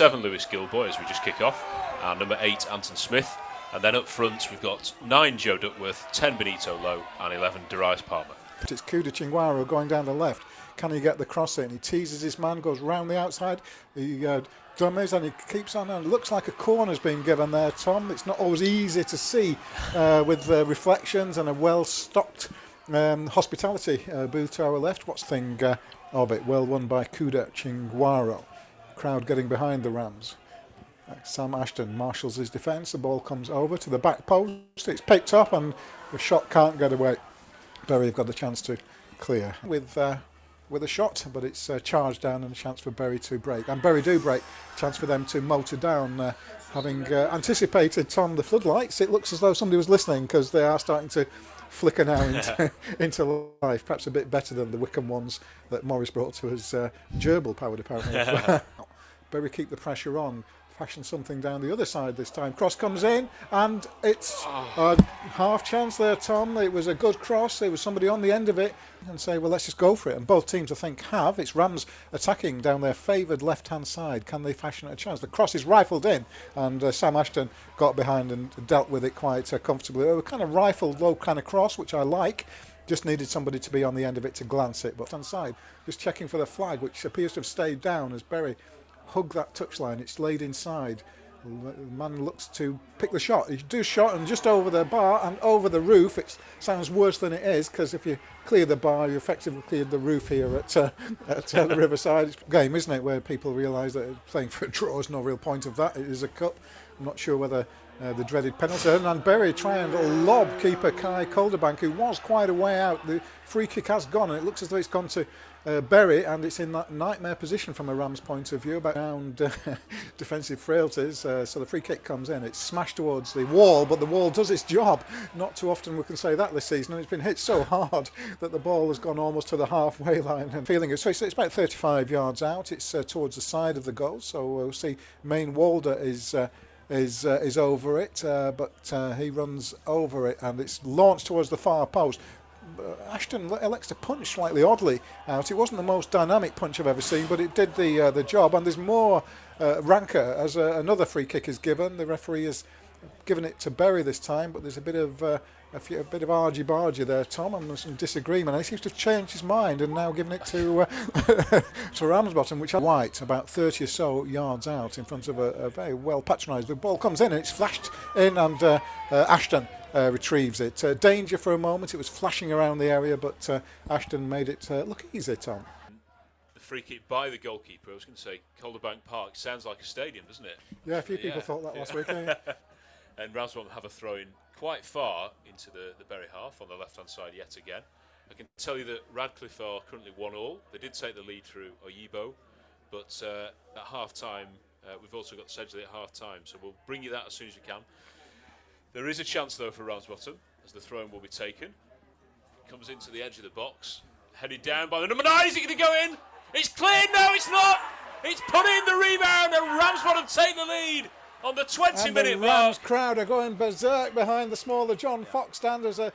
7, Lewis Gilboy, as we just kick off, and number 8, Anton Smith. And then up front, we've got 9, Joe Duckworth, 10, Benito Lowe, and 11, Darius Palmer. It's Kuda Chingwaro going down the left. Can he get the cross in? He teases his man, goes round the outside. He dummies and he keeps on. And it looks like a corner's been given there, Tom. It's not always easy to see with reflections and a well-stocked hospitality booth to our left. What's the thing of it? Well won by Kuda Chingwaro. Crowd getting behind the Rams. Sam Ashton marshals his defence. The ball comes over to the back post. It's picked up and the shot can't get away. Bury have got the chance to clear with a shot, but it's charged down and a chance for Bury to break. And Bury do break. Chance for them to motor down. Having anticipated, Tom, the floodlights, it looks as though somebody was listening because they are starting to flicker now into life. Perhaps a bit better than the Wickham ones that Morris brought to us, gerbil powered apparently. Bury keep the pressure on. Fashion something down the other side this time. Cross comes in and it's a half chance there, Tom. It was a good cross. There was somebody on the end of it and say, well, let's just go for it. And both teams, I think, have. It's Rams attacking down their favoured left-hand side. Can they fashion a chance? The cross is rifled in and Sam Ashton got behind and dealt with it quite comfortably. It was kind of rifled low kind of cross, which I like. Just needed somebody to be on the end of it to glance it. But on side, just checking for the flag, which appears to have stayed down as Bury hug that touchline. It's laid inside. The man looks to pick the shot. He do shot and just over the bar and over the roof. It sounds worse than it is because if you clear the bar, you effectively cleared the roof here at the Riverside. It's a game, isn't it, where people realise that playing for a draw is no real point of that. It is a cup. I'm not sure whether the dreaded penalty. And Bury trying to lob keeper Kai Calderbank, who was quite a way out. The free kick has gone and it looks as though it's gone to Bury, and it's in that nightmare position from a Rams point of view about defensive frailties. So the free kick comes in, it's smashed towards the wall, but the wall does its job. Not too often we can say that this season, and it's been hit so hard that the ball has gone almost to the halfway line and feeling it. So it's about 35 yards out. It's towards the side of the goal. So we'll see. Main Walder is over it, but he runs over it, and it's launched towards the far post. Ashton elects to punch slightly oddly out. It wasn't the most dynamic punch I've ever seen, but it did the job. And there's more rancour as another free kick is given. The referee has given it to Bury this time, but there's a bit of argy-bargy there, Tom, and some disagreement. And he seems to have changed his mind and now given it to to Ramsbottom, which is White, about 30 or so yards out in front of a very well patronised. The ball comes in and it's flashed in, and Ashton retrieves it. Danger for a moment. It was flashing around the area, but Ashton made it look easy, Tom. The free kick by the goalkeeper. I was going to say Calderbank Park sounds like a stadium, doesn't it? Yeah, a few people thought that last week. And Ramsbottom have a throw in quite far into the Bury half on the left-hand side yet again. I can tell you that Radcliffe are currently 1-1. They did take the lead through Oyibo, but at half-time, we've also got Sedgley at half-time, so we'll bring you that as soon as we can. There is a chance, though, for Ramsbottom, as the throw-in will be taken. Comes into the edge of the box, headed down by the number 9. Is it going to go in? It's cleared. No, it's not. It's put in the rebound, and Ramsbottom take the lead on the 20-minute mark. The Rams crowd are going berserk behind the smaller John Fox stand as a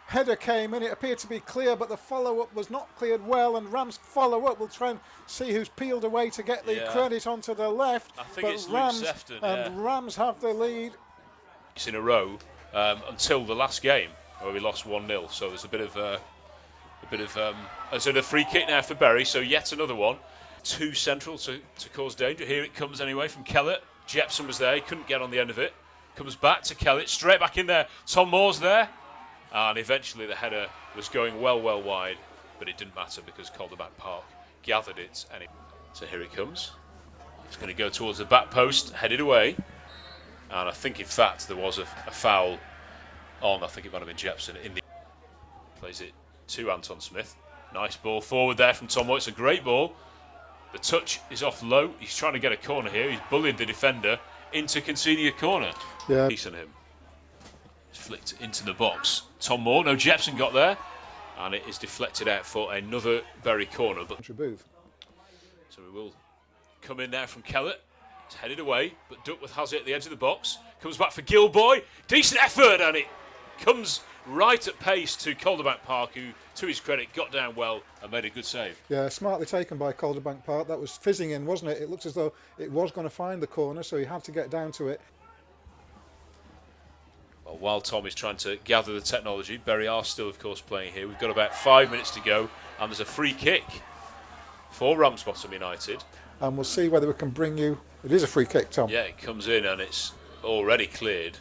header came in. It appeared to be clear, but the follow-up was not cleared well, and Rams follow-up will try and see who's peeled away to get the credit onto the left. I think it's Luke Sefton, and Rams have the lead. It's in a row until the last game where we lost 1-0. So there's a bit of as in a free kick now for Bury. So yet another one. Too central to cause danger. Here it comes anyway from Kellett. Jepson was there. He couldn't get on the end of it. Comes back to Kellett. Straight back in there. Tom Moore's there. And eventually the header was going well wide. But it didn't matter because Calderbank Park gathered it. So here it comes. It's going to go towards the back post. Headed away. And I think, in fact, there was a foul on. I think it might have been Jepson. Plays it to Anton Smith. Nice ball forward there from Tom Moore. It's a great ball. The touch is off low. He's trying to get a corner here. He's bullied the defender into conceding a corner. Yeah. He's on him. It's flicked into the box. Tom Moore. No, Jepson got there. And it is deflected out for another Bury corner. But so we will come in now from Kellett. It's headed away, but Duckworth has it at the edge of the box. Comes back for Gilboy. Decent effort, and it comes right at pace to Calderbank Park, who, to his credit, got down well and made a good save. Yeah, smartly taken by Calderbank Park. That was fizzing in, wasn't it? It looked as though it was going to find the corner, so he had to get down to it. Well, while Tom is trying to gather the technology, Bury are still, of course, playing here. We've got about 5 minutes to go, and there's a free kick for Ramsbottom United. And we'll see whether we can bring you... It is a free kick, Tom. Yeah, it comes in and it's already cleared.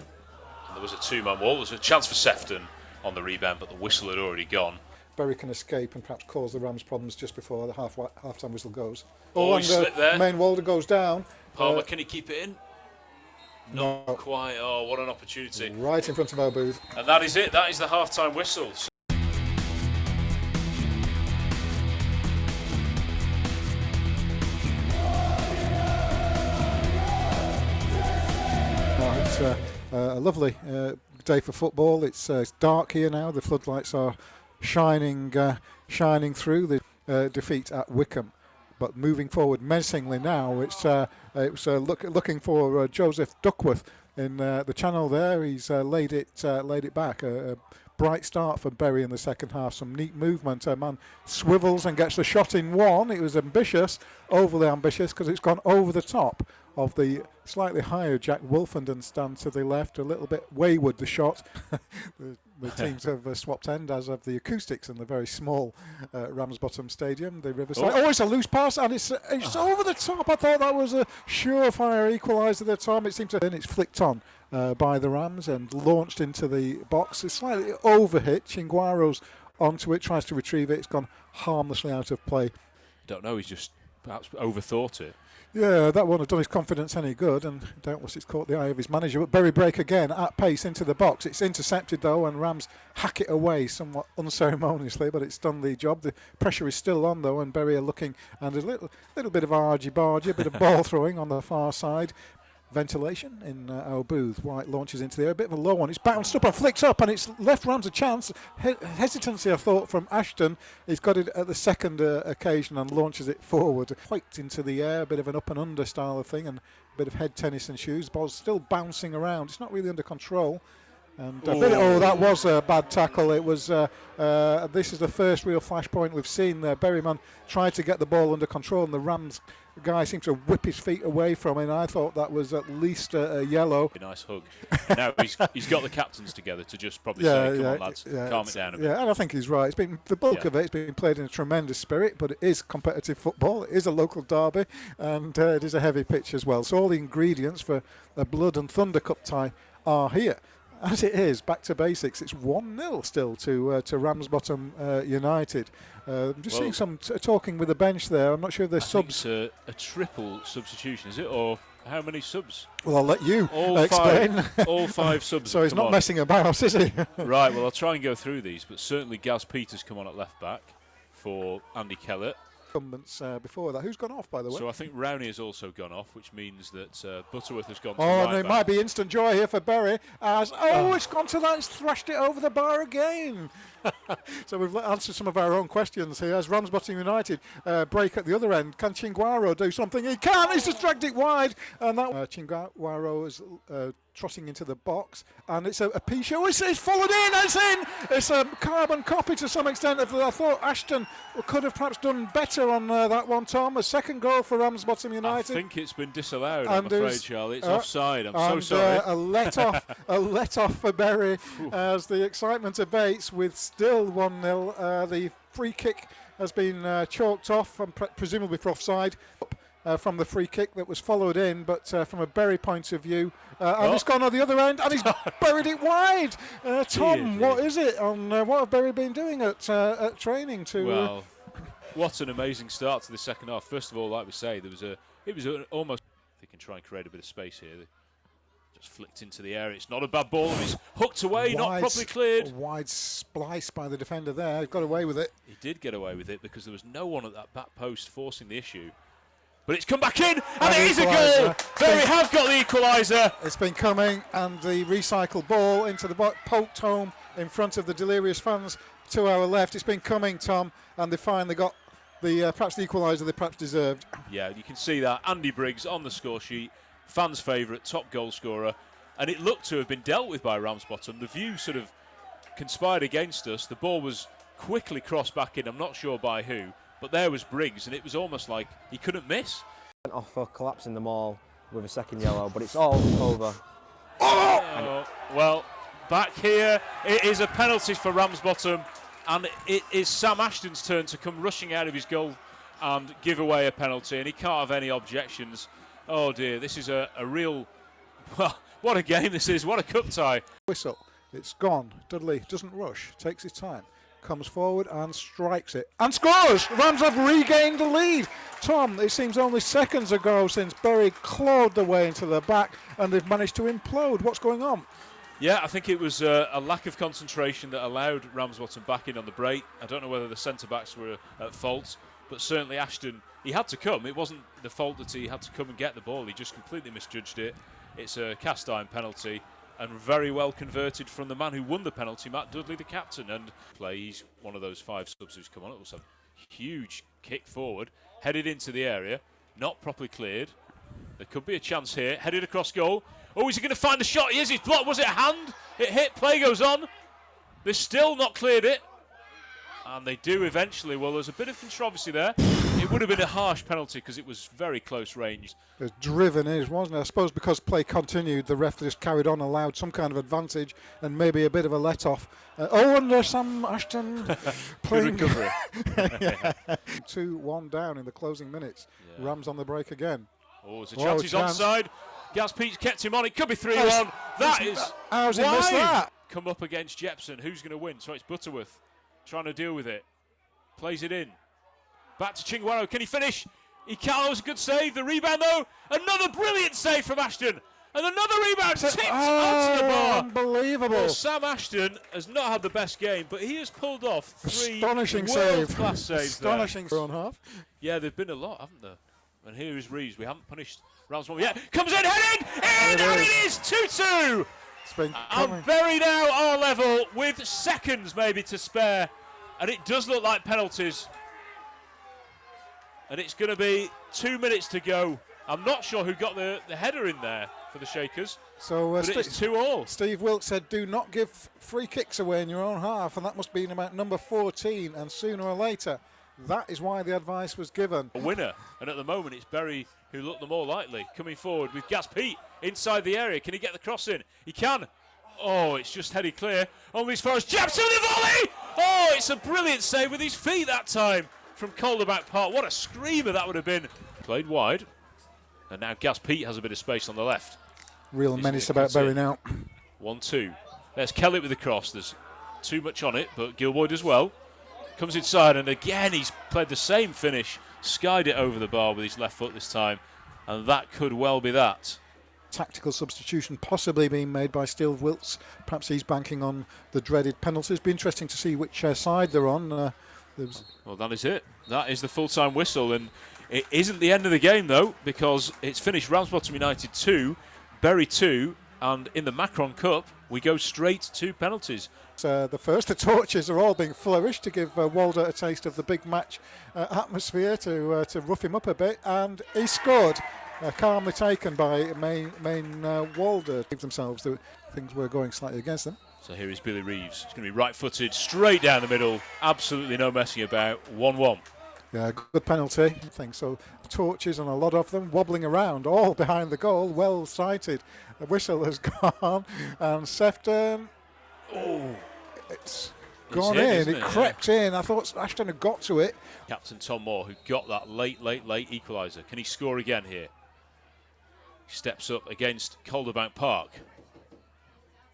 And there was a two-man wall. There was a chance for Sefton on the rebound, but the whistle had already gone. Bury can escape and perhaps cause the Rams problems just before the half-time whistle goes. Oh, he slipped there. Main Walder goes down. Palmer, can he keep it in? No. Not quite. Oh, what an opportunity. Right in front of our booth. And that is it. That is the half-time whistle. It's a lovely day for football. It's dark here now. The floodlights are shining through the defeat at Wycombe. But moving forward menacingly now, it's looking for Joseph Duckworth in the channel there. He's laid it back. A bright start for Bury in the second half. Some neat movement. A man swivels and gets the shot in one. It was ambitious, overly ambitious, because it's gone over the top of the slightly higher Jack Wolfenden stand to the left. A little bit wayward, the shot. The teams have swapped end, as of the acoustics in the very small Ramsbottom Stadium, the Riverside. Oh, it's a loose pass, and it's over the top. I thought that was a surefire equaliser there, Tom. It seemed to... Then it's flicked on by the Rams and launched into the box. It's slightly overhit. Chinguaro's onto it, tries to retrieve it. It's gone harmlessly out of play. Don't know, he's just perhaps overthought it. Yeah, that won't have done his confidence any good, and doubtless it's caught the eye of his manager. But Bury break again at pace into the box. It's intercepted though, and Rams hack it away somewhat unceremoniously, but it's done the job. The pressure is still on though, and Bury are looking, and a little bit of argy-bargy, a bit of ball throwing on the far side. Ventilation in our booth. White launches into the air, a bit of a low one. It's bounced up and flicks up, and it's left Rams a chance. Hesitancy, I thought, from Ashton. He's got it at the second occasion and launches it forward. Quite into the air, a bit of an up and under style of thing, and a bit of head tennis and shoes. The ball's still bouncing around. It's not really under control. And that was a bad tackle. It was. This is the first real flashpoint we've seen. Berryman tried to get the ball under control, and the Rams guy seemed to whip his feet away from it. And I thought that was at least a yellow. A nice hug. Now he's got the captains together to just probably say, "Come on, lads, calm it down a bit." Yeah, and I think he's right. It's been the bulk of it. It's been played in a tremendous spirit, but it is competitive football. It is a local derby, and it is a heavy pitch as well. So all the ingredients for a blood and thunder cup tie are here. As it is, back to basics, it's 1-0 still to Ramsbottom United. Just seeing some talking with the bench there. I'm not sure if there's subs. It's a triple substitution, is it? Or how many subs? Well, I'll let you explain. All 5 subs. So he's not messing about, is he? Right, well, I'll try and go through these, but certainly Gaz Peters come on at left back for Andy Kellett. Before that. Who's gone off, by the way? So I think Rowney has also gone off, which means that Butterworth has gone to right and it might be instant joy here for Bury as it's gone to that. It's thrashed it over the bar again. So we've answered some of our own questions here. As Ramsbottom United break at the other end, can Chinguaro do something? He can. He's just dragged it wide, and that Chinguaro is trotting into the box, and it's a P-show. It's followed in. It's in. It's a carbon copy to some extent. I thought Ashton could have perhaps done better on that one, Tom. A second goal for Ramsbottom United. I think it's been disallowed, I'm afraid, Charlie. It's offside. I'm so sorry. A let off for Bury as the excitement abates with still 1-0. The free kick has been chalked off, presumably for offside. From the free kick that was followed in, but from a Bury point of view, and it's gone on the other end, and he's buried it wide. Tom, what is it? What have Bury been doing at training to? Well, what an amazing start to the second half. First of all, like we say, it was almost. They can try and create a bit of space here. Just flicked into the air. It's not a bad ball. It's hooked away, not properly cleared. A wide splice by the defender there. He got away with it. He did get away with it because there was no one at that back post forcing the issue. But it's come back in, and it is a goal! Bury have got the equaliser. It's been coming, and the recycled ball into the box, poked home in front of the delirious fans to our left. It's been coming, Tom, and they finally got perhaps the equaliser they perhaps deserved. Yeah, you can see that. Andy Briggs on the score sheet, fans' favourite, top goal scorer, and it looked to have been dealt with by Ramsbottom. The view sort of conspired against us. The ball was quickly crossed back in, I'm not sure by who, but there was Briggs, and it was almost like he couldn't miss. Went off for collapsing the maul with a second yellow, but it's all over. Oh, well, back here, it is a penalty for Ramsbottom, and it is Sam Ashton's turn to come rushing out of his goal and give away a penalty, and he can't have any objections. Oh dear, this is a real, well, what a game this is, what a cup tie. Whistle, it's gone. Dudley doesn't rush, takes his time, comes forward and strikes it and scores. Rams have regained the lead. Tom, it seems only seconds ago since Bury clawed their way into the back and they've managed to implode. What's going on? Yeah, I think it was a lack of concentration that allowed Ramsbottom back in on the break. I don't know whether the centre-backs were at fault, but certainly Ashton, he had to come. It wasn't the fault that he had to come and get the ball. He just completely misjudged it. It's a cast-iron penalty, and very well converted from the man who won the penalty, Matt Dudley, the captain. And he's one of those 5 subs who's come on. It was a huge kick forward, headed into the area, not properly cleared. There could be a chance here. Headed across goal. Oh, is he going to find the shot? He is. He's blocked. Was it a hand? It hit. Play goes on. They've still not cleared it. And they do eventually. Well, there's a bit of controversy there. It would have been a harsh penalty because it was very close range. It was driven in, wasn't it? I suppose because play continued, the ref just carried on, allowed some kind of advantage and maybe a bit of a let-off. And Sam Ashton playing. Good recovery. 2-1 down in the closing minutes. Yeah. Rams on the break again. Oh, there's a chance. He's onside. Gaz Pete's kept him on. It could be 3-1. That is. How's he missed that? Come up against Jepson. Who's going to win? So it's Butterworth trying to deal with it. Plays it in. Back to Chingwaro. Can he finish? He can't. It was a good save. The rebound, though. Another brilliant save from Ashton. And another rebound tipped onto the bar. Unbelievable. Well, Sam Ashton has not had the best game, but he has pulled off 3 astonishing world-class saves. Astonishing there. on half. Yeah, there've been a lot, haven't there? And here is Reeves. We haven't punished Ramsbottom yet. Comes in, heading! In! And it is 2-2! And Bury now are level with seconds maybe to spare. And it does look like penalties. And it's going to be 2 minutes to go. I'm not sure who got the header in there for the Shakers. So but it's 2-2. Steve Wilkes said, do not give free kicks away in your own half. And that must be about number 14. And sooner or later, that is why the advice was given. A winner. And at the moment, it's Bury who look the more likely. Coming forward with Gaz Pete inside the area. Can he get the cross in? He can. Oh, it's just headed clear. Only as far as Jepson the volley! Oh, it's a brilliant save with his feet that time from Calderback Park. What a screamer that would have been. Played wide. And now Gaz Pete has a bit of space on the left. Real menace about Bury now. 1-2. There's Kellett with the cross. There's too much on it, but Gilboyd as well. Comes inside, and again he's played the same finish. Skied it over the bar with his left foot this time. And that could well be that. Tactical substitution possibly being made by Steve Wilkes. Perhaps he's banking on the dreaded penalties. Be interesting to see which side they're on. Well, that is it. That is the full-time whistle, and it isn't the end of the game though, because it's finished Ramsbottom United 2, Bury 2, and in the Macron Cup we go straight to penalties. The torches are all being flourished to give Walder a taste of the big match atmosphere, to rough him up a bit, and he scored. Calmly taken by main Walder. Themselves, things were going slightly against them. So here is Billy Reeves. He's going to be right-footed, straight down the middle. Absolutely no messing about. 1-1. Yeah, good penalty. I think so. Torches and a lot of them wobbling around, all behind the goal. Well sighted. The whistle has gone, and Sefton. Oh, it's gone in. It crept in. I thought Ashton had got to it. Captain Tom Moore, who got that late equaliser. Can he score again here? He steps up against Calderbank Park.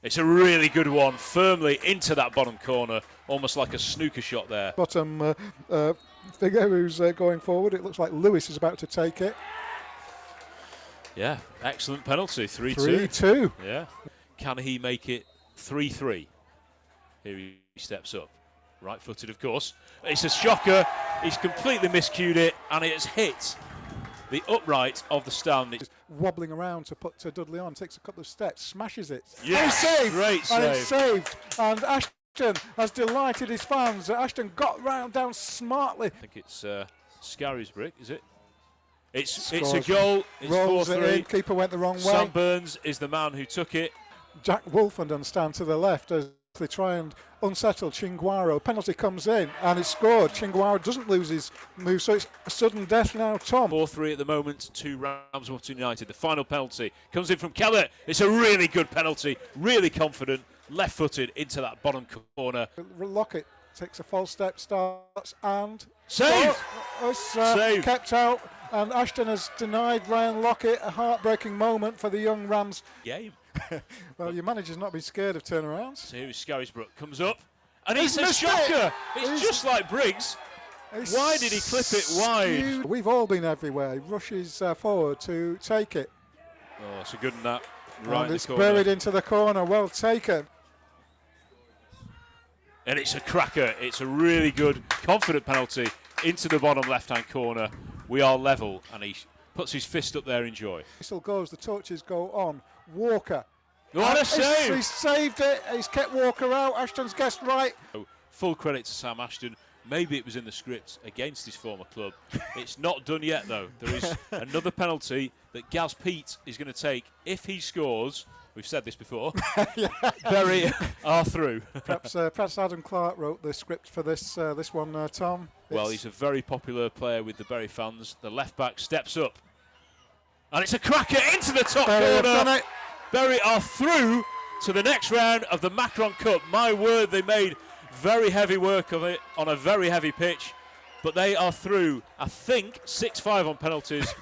It's a really good one, firmly into that bottom corner, almost like a snooker shot there. Bottom figure who's going forward. It looks like Lewis is about to take it. Yeah, excellent penalty, 3-2. 3-2. Yeah. Can he make it 3-3? Here he steps up. Right-footed, of course. It's a shocker. He's completely miscued it, and it has hit the upright of the stand. It's wobbling around to put Dudley on, takes a couple of steps, smashes it. Yes, great save. And it's saved. And Ashton has delighted his fans. Ashton got round down smartly. I think it's Scarry's brick, is it? It's a goal. It's 4-3. Keeper went the wrong way. Sam Burns is the man who took it. Jack Wolfenden stands to the left as They try and unsettle Chinguaro. Penalty comes in and it's scored. Chinguaro doesn't lose his move, so it's a sudden death now, Tom. 4-3 at the moment to Ramsbottom United. The final penalty comes in from Keller. It's a really good penalty, really confident, left-footed into that bottom corner. Lockett takes a false step, starts and... Save! Save! Kept out, and Ashton has denied Ryan Lockett. A heartbreaking moment for the young Rams. Game. Well, your manager's not been scared of turnarounds. So here's Scarisbrook, comes up, and it's a shocker! It's just like Briggs. Why did he clip it wide? We've all been everywhere. He rushes forward to take it. Oh, it's a good one that. Right And in it's the corner. buried into the corner. Well taken. And it's a cracker. It's a really good, confident penalty into the bottom left-hand corner. We are level, and he puts his fist up there in joy. Whistle goes, the torches go on. Walker. What a save! He's saved it. He's kept Walker out. Ashton's guessed right. Full credit to Sam Ashton. Maybe it was in the script against his former club. It's not done yet, though. There is another penalty that Gaz Pete is going to take if he scores. We've said this before. Bury are through. Perhaps Adam Clark wrote the script for this one, Tom. Well, he's a very popular player with the Bury fans. The left back steps up, and it's a cracker into the top corner. Bury are through to the next round of the Macron Cup. My word, they made very heavy work of it on a very heavy pitch, but they are through. I think 6-5 on penalties.